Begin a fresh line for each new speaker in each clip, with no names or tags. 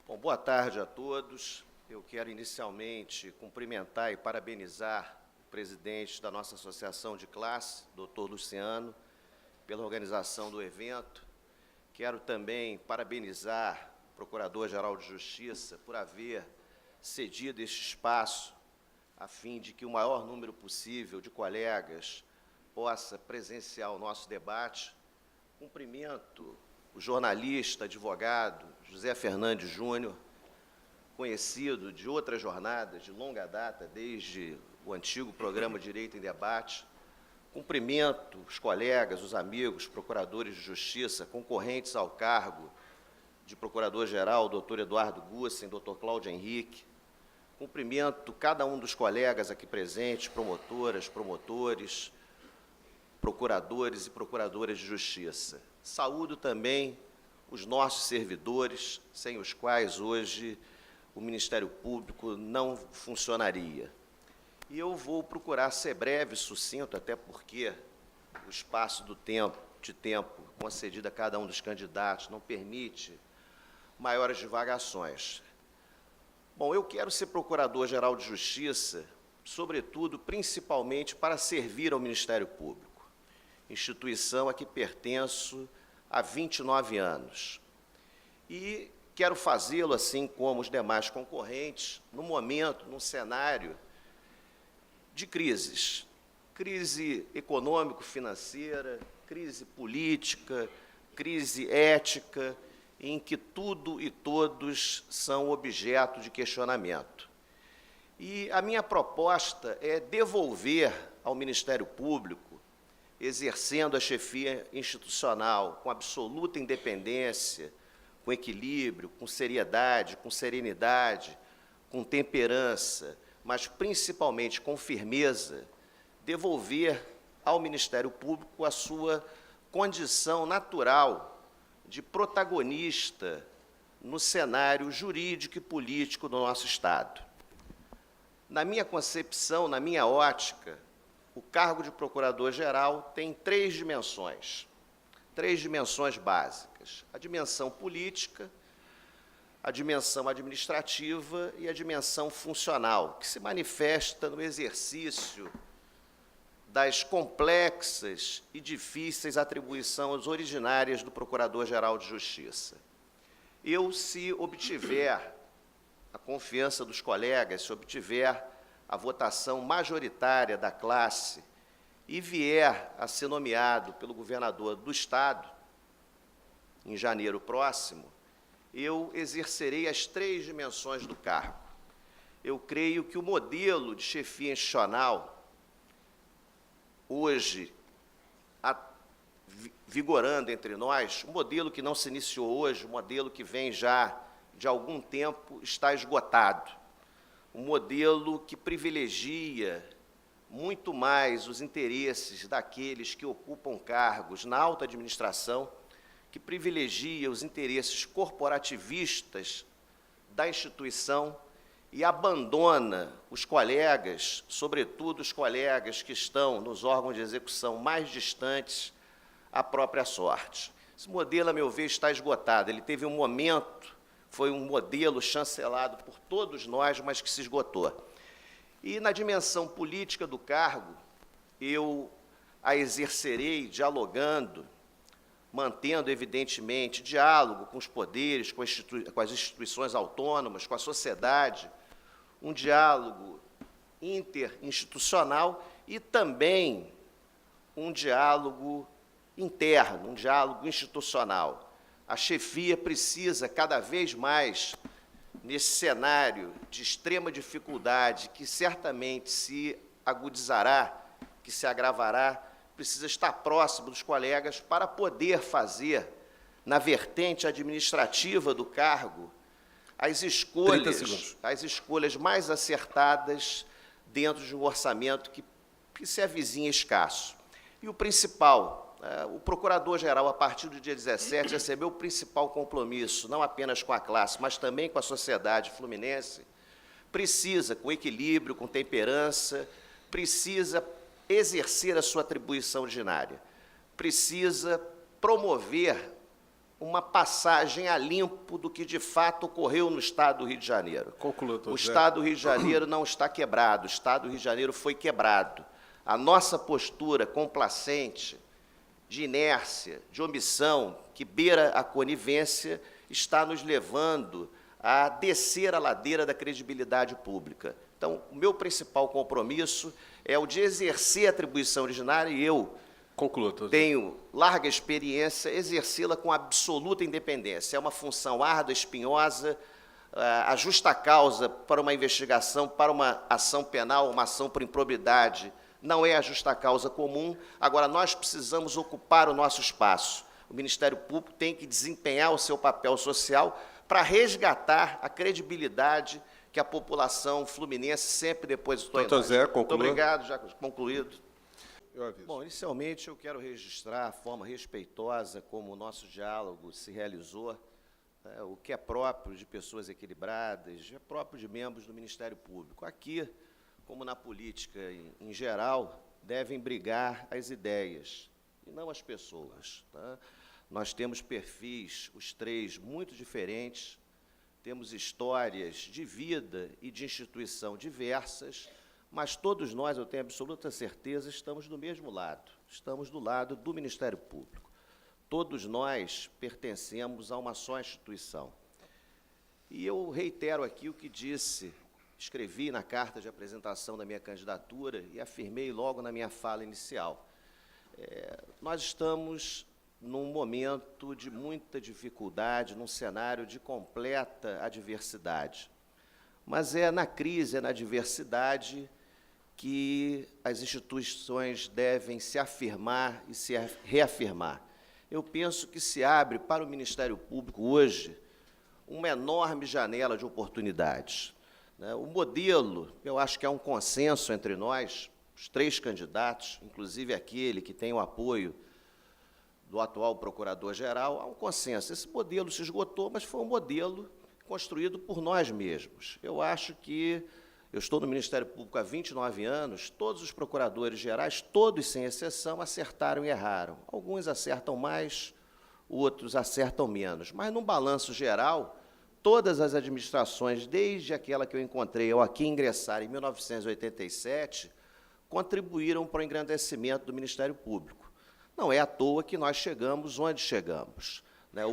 Bom, boa tarde a todos. Eu quero inicialmente cumprimentar e parabenizar o presidente da nossa associação de classe, doutor Luciano, pela organização do evento. Quero também parabenizar o Procurador-Geral de Justiça por haver cedido este espaço a fim de que o maior número possível de colegas possa presenciar o nosso debate. Cumprimento o jornalista, advogado, José Fernandes Júnior, conhecido de outras jornadas de longa data, desde o antigo programa Direito em Debate. Cumprimento os colegas, os amigos, procuradores de justiça, concorrentes ao cargo de procurador-geral, doutor Eduardo Gussen, doutor Cláudio Henrique. Cumprimento cada um dos colegas aqui presentes, promotoras, promotores, procuradores e procuradoras de justiça. Saúdo também os nossos servidores, sem os quais hoje o Ministério Público não funcionaria. E eu vou procurar ser breve e sucinto, até porque o espaço de tempo concedido a cada um dos candidatos não permite maiores divagações. Bom, eu quero ser Procurador-Geral de Justiça, sobretudo, principalmente, para servir ao Ministério Público, instituição a que pertenço há 29 anos. E quero fazê-lo, assim como os demais concorrentes, no momento, num cenário de crises. Crise econômico-financeira, crise política, crise ética, em que tudo e todos são objeto de questionamento. E a minha proposta é devolver ao Ministério Público, exercendo a chefia institucional com absoluta independência, com equilíbrio, com seriedade, com serenidade, com temperança, mas principalmente com firmeza, devolver ao Ministério Público a sua condição natural de protagonista no cenário jurídico e político do nosso Estado. Na minha concepção, na minha ótica, o cargo de Procurador-Geral tem três dimensões básicas: a dimensão política, a dimensão administrativa e a dimensão funcional, que se manifesta no exercício das complexas e difíceis atribuições originárias do Procurador-Geral de Justiça. Se obtiver a confiança dos colegas, se obtiver a votação majoritária da classe e vier a ser nomeado pelo governador do Estado, em janeiro próximo, eu exercerei as três dimensões do cargo. Eu creio que o modelo de chefia institucional, hoje, vigorando entre nós, um modelo que não se iniciou hoje, um modelo que vem já de algum tempo, está esgotado. Um modelo que privilegia muito mais os interesses daqueles que ocupam cargos na alta administração, que privilegia os interesses corporativistas da instituição e abandona os colegas, sobretudo os colegas que estão nos órgãos de execução mais distantes, à própria sorte. Esse modelo, a meu ver, está esgotado. Ele teve um momento, foi um modelo chancelado por todos nós, mas que se esgotou. E, na dimensão política do cargo, eu a exercerei dialogando, mantendo, evidentemente, diálogo com os poderes, com as instituições autônomas, com a sociedade, um diálogo interinstitucional e também um diálogo interno, um diálogo institucional. A chefia precisa, cada vez mais, nesse cenário de extrema dificuldade, que certamente se agudizará, que se agravará, precisa estar próximo dos colegas para poder fazer, na vertente administrativa do cargo, as escolhas mais acertadas dentro de um orçamento que se avizinha escasso. E o principal, o Procurador-Geral, a partir do dia 17, recebeu o principal compromisso, não apenas com a classe, mas também com a sociedade fluminense, precisa, com equilíbrio, com temperança, precisa exercer a sua atribuição ordinária, precisa promover uma passagem a limpo do que, de fato, ocorreu no Estado do Rio de Janeiro.
Conclua, doutor
O
José.
Estado do Rio de Janeiro não está quebrado, o Estado do Rio de Janeiro foi quebrado. A nossa postura complacente, de inércia, de omissão, que beira a conivência, está nos levando a descer a ladeira da credibilidade pública. Então, o meu principal compromisso é o de exercer a atribuição originária e eu
Conclua, doutor.
tenho larga experiência, exercê-la com absoluta independência. É uma função árdua, espinhosa, a justa causa para uma investigação, para uma ação penal, uma ação por improbidade, não é a justa causa comum. Agora, nós precisamos ocupar o nosso espaço. O Ministério Público tem que desempenhar o seu papel social para resgatar a credibilidade que a população fluminense sempre depositou em nós.
Doutor Zé, conclua.
Muito obrigado, já concluído.
Eu aviso.
Bom, inicialmente eu quero registrar a forma respeitosa como o nosso diálogo se realizou, o que é próprio de pessoas equilibradas, é próprio de membros do Ministério Público. Aqui, como na política em geral, devem brigar as ideias e não as pessoas. Tá? Nós temos perfis, os três, muito diferentes, temos histórias de vida e de instituição diversas, mas todos nós, eu tenho absoluta certeza, estamos do mesmo lado, estamos do lado do Ministério Público. Todos nós pertencemos a uma só instituição. E eu reitero aqui o que disse, escrevi na carta de apresentação da minha candidatura e afirmei logo na minha fala inicial. Nós estamos num momento de muita dificuldade, num cenário de completa adversidade. Mas é na crise, é na adversidade que as instituições devem se afirmar e se reafirmar. Eu penso que se abre para o Ministério Público hoje uma enorme janela de oportunidades. O modelo, eu acho que é um consenso entre nós, os três candidatos, inclusive aquele que tem o apoio do atual procurador-geral, há um consenso. Esse modelo se esgotou, mas foi um modelo construído por nós mesmos. Eu acho que eu estou no Ministério Público há 29 anos, todos os procuradores gerais, todos sem exceção, acertaram e erraram. Alguns acertam mais, outros acertam menos. Mas, num balanço geral, todas as administrações, desde aquela que eu encontrei ao aqui ingressar em 1987, contribuíram para o engrandecimento do Ministério Público. Não é à toa que nós chegamos onde chegamos.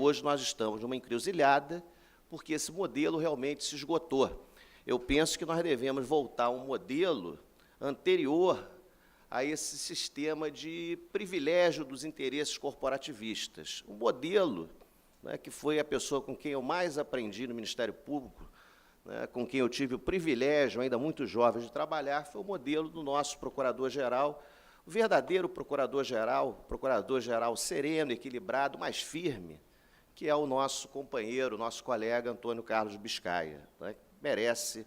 Hoje nós estamos numa encruzilhada, porque esse modelo realmente se esgotou. Eu penso que nós devemos voltar a um modelo anterior a esse sistema de privilégio dos interesses corporativistas. Um modelo que foi a pessoa com quem eu mais aprendi no Ministério Público, com quem eu tive o privilégio, ainda muito jovem, de trabalhar, foi o modelo do nosso procurador-geral, o verdadeiro procurador-geral sereno, equilibrado, mais firme, que é o nosso companheiro, nosso colega Antônio Carlos Biscaia, merece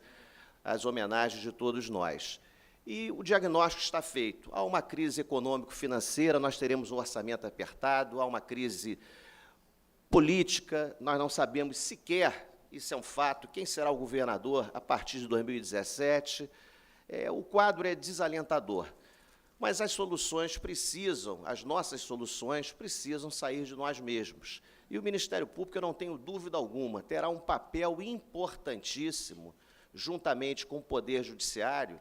as homenagens de todos nós. E o diagnóstico está feito. Há uma crise econômico-financeira, nós teremos um orçamento apertado, há uma crise política, nós não sabemos sequer, isso é um fato, quem será o governador a partir de 2017. O quadro é desalentador. Mas as soluções precisam, as nossas soluções precisam sair de nós mesmos. E o Ministério Público, eu não tenho dúvida alguma, terá um papel importantíssimo, juntamente com o Poder Judiciário.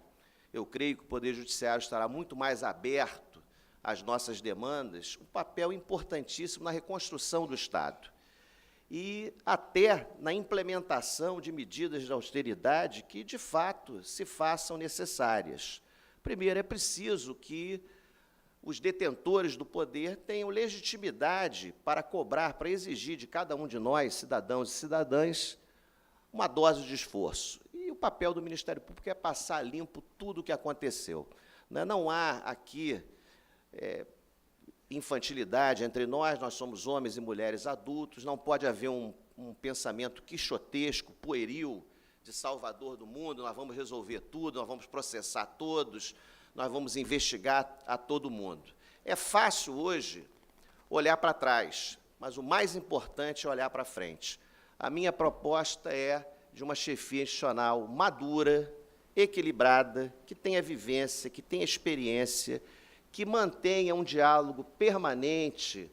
Eu creio que o Poder Judiciário estará muito mais aberto às nossas demandas, um papel importantíssimo na reconstrução do Estado. E até na implementação de medidas de austeridade que, de fato, se façam necessárias. Primeiro, é preciso que os detentores do poder tenham legitimidade para cobrar, para exigir de cada um de nós, cidadãos e cidadãs, uma dose de esforço. E o papel do Ministério Público é passar limpo tudo o que aconteceu. Não há aqui infantilidade entre nós somos homens e mulheres adultos, não pode haver um pensamento quixotesco, pueril, de salvador do mundo, nós vamos resolver tudo, nós vamos processar todos, nós vamos investigar a todo mundo. É fácil hoje olhar para trás, mas o mais importante é olhar para frente. A minha proposta é de uma chefia institucional madura, equilibrada, que tenha vivência, que tenha experiência, que mantenha um diálogo permanente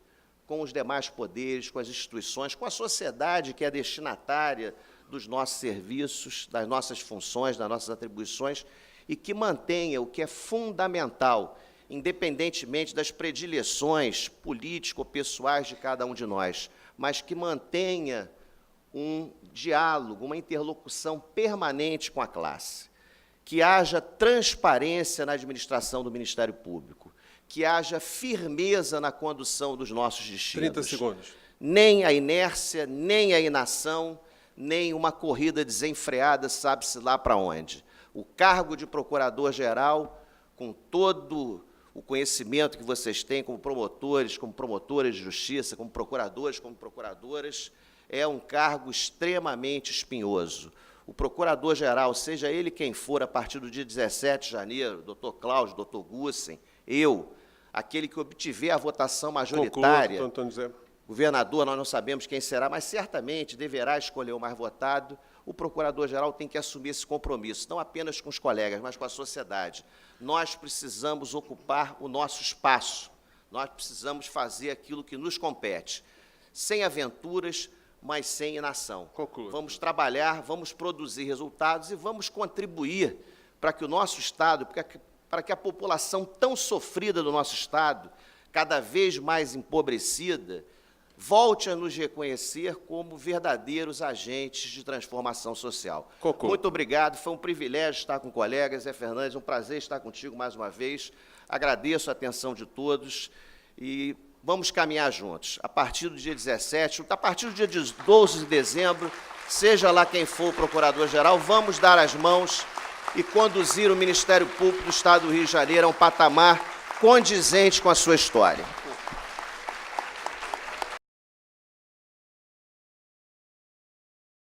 com os demais poderes, com as instituições, com a sociedade que é destinatária dos nossos serviços, das nossas funções, das nossas atribuições, e que mantenha o que é fundamental, independentemente das predileções político-pessoais de cada um de nós, mas que mantenha um diálogo, uma interlocução permanente com a classe, que haja transparência na administração do Ministério Público, que haja firmeza na condução dos nossos destinos.
30 segundos.
Nem a inércia, nem a inação, nem uma corrida desenfreada, sabe-se lá para onde. O cargo de procurador-geral, com todo o conhecimento que vocês têm como promotores, como promotoras de justiça, como procuradores, como procuradoras, é um cargo extremamente espinhoso. O procurador-geral, seja ele quem for, a partir do dia 17 de janeiro, doutor Cláudio, doutor Gussen, eu, aquele que obtiver a votação majoritária,
Conclua, Antônio José.
governador, nós não sabemos quem será, mas certamente deverá escolher o mais votado, o procurador-geral tem que assumir esse compromisso, não apenas com os colegas, mas com a sociedade. Nós precisamos ocupar o nosso espaço, nós precisamos fazer aquilo que nos compete, sem aventuras, mas sem inação.
Conclua.
Vamos trabalhar, vamos produzir resultados e vamos contribuir para que o nosso Estado, para que a população tão sofrida do nosso Estado, cada vez mais empobrecida, volte a nos reconhecer como verdadeiros agentes de transformação social.
Conclua.
Muito obrigado, foi um privilégio estar com colegas. Zé Fernandes, um prazer estar contigo mais uma vez. Agradeço a atenção de todos e vamos caminhar juntos. A partir do dia 17, a partir do dia 12 de dezembro, seja lá quem for o procurador-geral, vamos dar as mãos e conduzir o Ministério Público do Estado do Rio de Janeiro a um patamar condizente com a sua história.